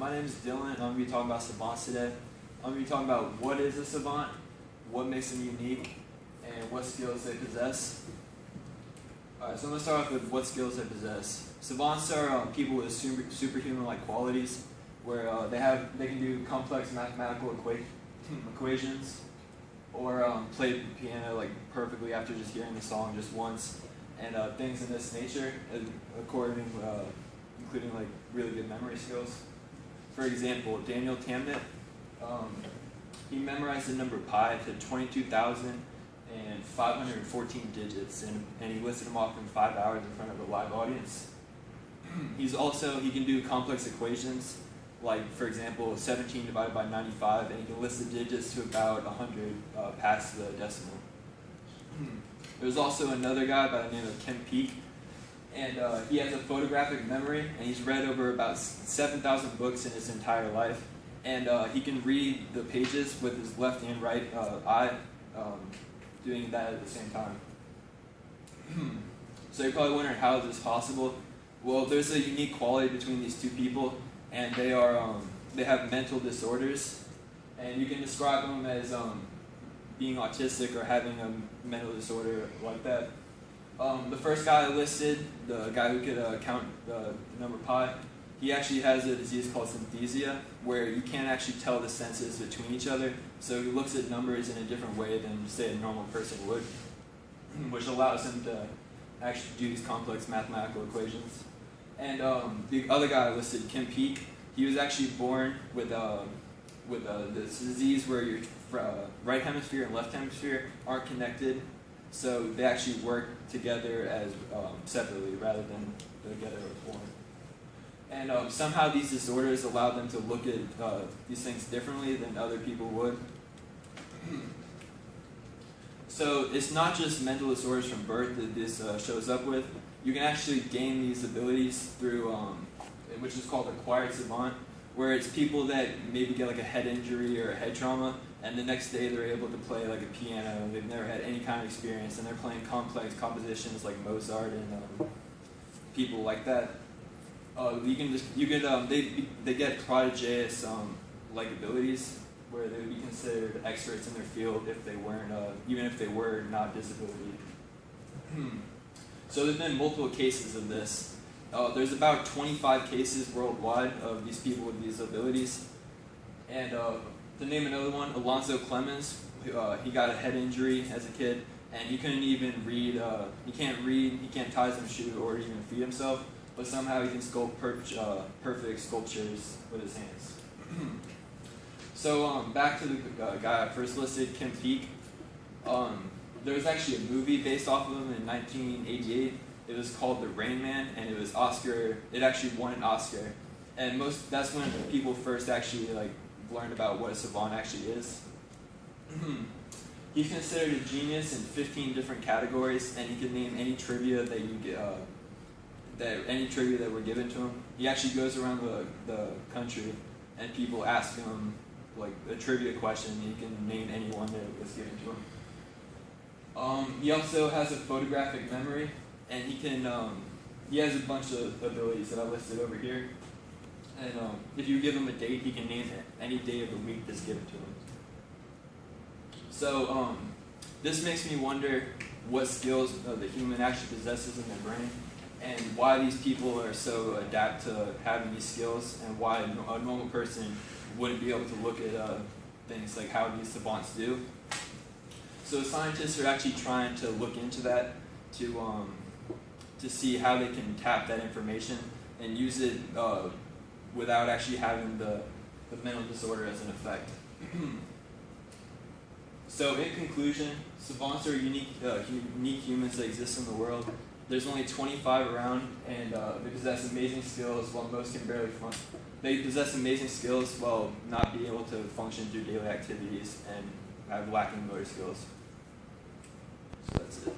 My name is Dylan, and I'm going to be talking about savants today. I'm going to be talking about what is a savant, what makes them unique, and what skills they possess. Alright, so I'm going to start off with what skills they possess. Savants are people with superhuman-like qualities, where they can do complex mathematical equations, or play the piano like perfectly after just hearing the song just once, and things in this nature, including like really good memory skills. For example, Daniel Tamnet, he memorized the number pi to 22,514 digits, and he listed them off in 5 hours in front of a live audience. He can do complex equations, like for example 17 divided by 95, and he can list the digits to about 100 past the decimal. There's also another guy by the name of Ken Peek, and he has a photographic memory, and he's read over about 7,000 books in his entire life, and he can read the pages with his left and right eye, doing that at the same time. So you're probably wondering, how is this possible? Well, there's a unique quality between these two people, and they have mental disorders, and you can describe them as being autistic or having a mental disorder like that. The first guy I listed, the guy who could count the number pi, he actually has a disease called synesthesia, where you can't actually tell the senses between each other, so he looks at numbers in a different way than, say, a normal person would, which allows him to actually do these complex mathematical equations. And the other guy I listed, Kim Peek, he was actually born with this disease where your right hemisphere and left hemisphere aren't connected, so they actually work together as separately rather than together as one. And somehow these disorders allow them to look at these things differently than other people would. So it's not just mental disorders from birth that this shows up with. You can actually gain these abilities through, which is called acquired savant, where it's people that maybe get like a head injury or a head trauma, and the next day they're able to play like a piano. They've never had any kind of experience, and they're playing complex compositions like Mozart and people like that. They get prodigious like abilities, where they would be considered experts in their field if they weren't, even if they were not disability. So there's been multiple cases of this. There's about 25 cases worldwide of these people with these abilities. And to name another one, Alonzo Clemens, he got a head injury as a kid, and he couldn't even read. He can't read, he can't tie his shoe or even feed himself, but somehow he can sculpt perfect sculptures with his hands. So back to the guy I first listed, Kim Peek. There was actually a movie based off of him in 1988. It was called The Rain Man, and it was Oscar. It actually won an Oscar, and that's when people first actually learned about what a savant actually is. He's considered a genius in 15 different categories, and he can name any trivia that you get, any trivia that were given to him. He actually goes around the country, and people ask him like a trivia question, and he can name any one that was given to him. He also has a photographic memory, and he has a bunch of abilities that I listed over here. And if you give him a date, he can name any day of the week that's given to him. So this makes me wonder what skills the human actually possesses in their brain, and why these people are so adept to having these skills, and why a normal person wouldn't be able to look at things like how these savants do. So scientists are actually trying to look into that to see how they can tap that information and use it without actually having the mental disorder as an effect. So in conclusion, savants are unique humans that exist in the world. There's only 25 around, and they possess amazing skills while most can barely function. They possess amazing skills while not being able to function through daily activities and have lacking motor skills. So that's it.